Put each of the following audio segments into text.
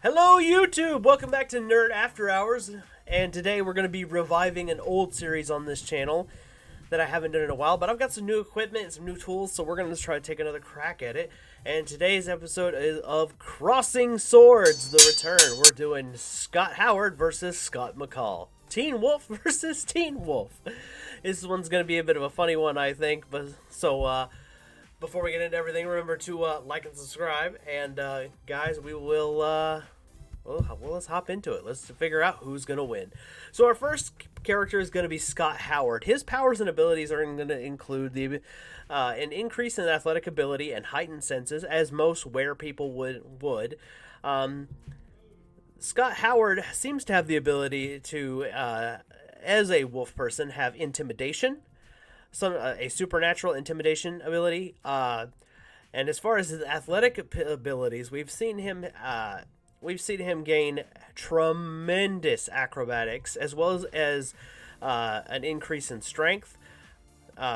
Hello, YouTube! Welcome back to Nerd After Hours, and today we're going to be reviving an old series on this channel that I haven't done in a while, but I've got some new equipment and some new tools, so we're going to try to take another crack at it. And today's episode is of Crossing Swords, the return. We're doing Scott Howard versus Scott McCall. Teen Wolf versus Teen Wolf. This one's going to be a bit of a funny one, I think, but so, before we get into everything, remember to like and subscribe, and guys, we will, well, let's hop into it. Let's figure out who's going to win. So our first character is going to be Scott Howard. His powers and abilities are going to include an increase in athletic ability and heightened senses, as most were people would. Scott Howard seems to have the ability to, as a wolf person, have intimidation, a supernatural intimidation ability, and as far as his athletic abilities, we've seen him gain tremendous acrobatics, as well as an increase in strength,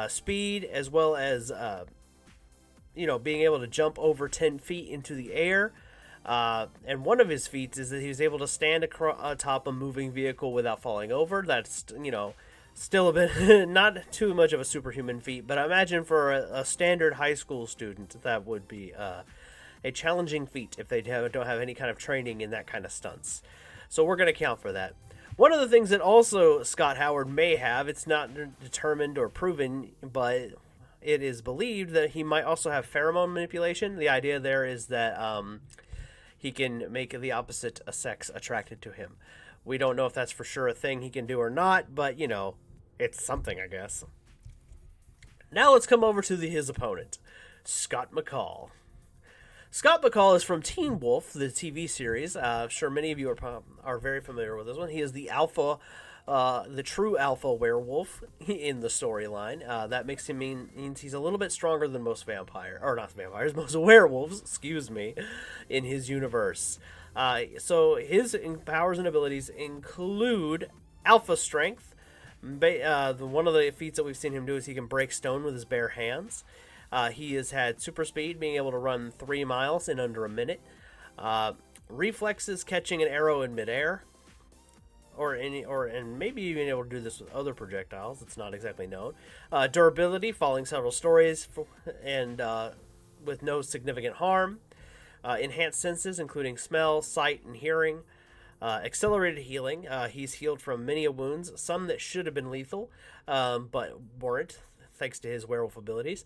speed, as well as being able to jump over 10 feet into the air. And one of his feats is that he was able to stand atop a moving vehicle without falling over. That's, still a bit, not too much of a superhuman feat, but I imagine for a standard high school student, that would be a challenging feat if they don't have any kind of training in that kind of stunts. So we're going to count for that. One of the things that also Scott Howard may have, it's not determined or proven, but it is believed that he might also have pheromone manipulation. The idea there is that he can make the opposite sex attracted to him. We don't know if that's for sure a thing he can do or not, but, it's something, I guess. Now let's come over to his opponent, Scott McCall. Scott McCall is from Teen Wolf, the TV series. I'm sure many of you are very familiar with this one. He is the true alpha werewolf in the storyline. That means he's a little bit stronger than most most werewolves, in his universe. So his powers and abilities include alpha strength. One of the feats that we've seen him do is he can break stone with his bare hands. He has had super speed, being able to run 3 miles in under a minute. Reflexes, catching an arrow in midair, and maybe even able to do this with other projectiles. It's not exactly known. Durability, falling several stories, and with no significant harm. Enhanced senses, including smell, sight, and hearing. Accelerated healing. He's healed from many wounds, some that should have been lethal, but weren't, thanks to his werewolf abilities.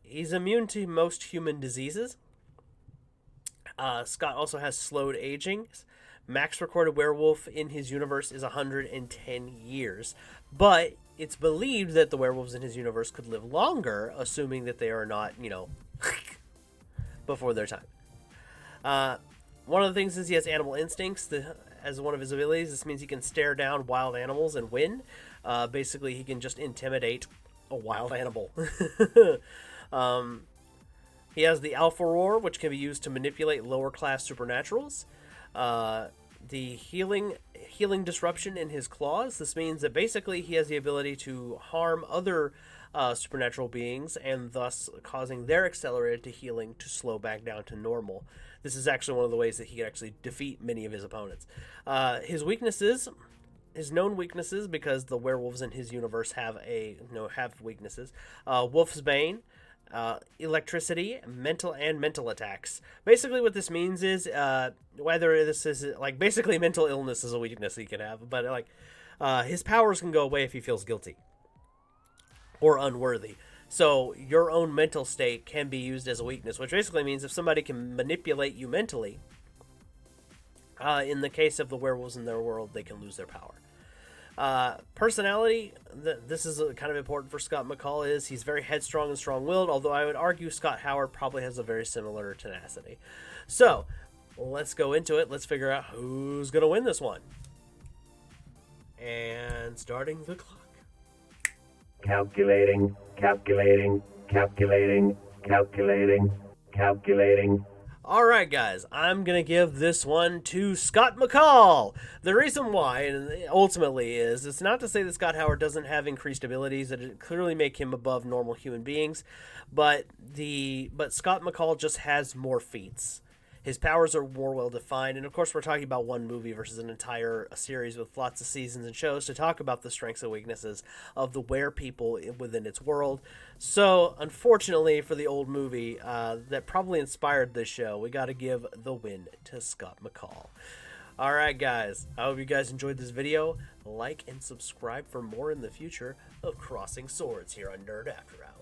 He's immune to most human diseases. Scott also has slowed aging. Max recorded werewolf in his universe is 110 years, but it's believed that the werewolves in his universe could live longer, assuming that they are not, before their time. One of the things is he has animal instincts as one of his abilities. This means he can stare down wild animals and win. Basically, he can just intimidate a wild animal. He has the Alpha Roar, which can be used to manipulate lower-class supernaturals. The healing disruption in his claws. This means that basically he has the ability to harm other supernatural beings, and thus causing their accelerated healing to slow back down to normal. This is actually one of the ways that he can actually defeat many of his opponents. His known weaknesses, because the werewolves in his universe have weaknesses. Wolf's Bane, electricity, mental attacks. Basically, what this means is whether this is basically mental illness is a weakness he can have, but his powers can go away if he feels guilty or unworthy. So your own mental state can be used as a weakness, which basically means if somebody can manipulate you mentally, in the case of the werewolves in their world, they can lose their power. Personality, this is kind of important for Scott McCall, is he's very headstrong and strong-willed, although I would argue Scott Howard probably has a very similar tenacity. So, let's go into it. Let's figure out who's going to win this one. And starting the clock. Calculating. Alright guys, I'm going to give this one to Scott McCall. The reason why, and ultimately is, it's not to say that Scott Howard doesn't have increased abilities that clearly make him above normal human beings, but Scott McCall just has more feats. His powers are more well defined, and of course, we're talking about one movie versus an entire series with lots of seasons and shows to talk about the strengths and weaknesses of the Were people within its world. So, unfortunately, for the old movie that probably inspired this show, we got to give the win to Scott McCall. Alright guys, I hope you guys enjoyed this video. Like and subscribe for more in the future of Crossing Swords here on Nerd After Hours.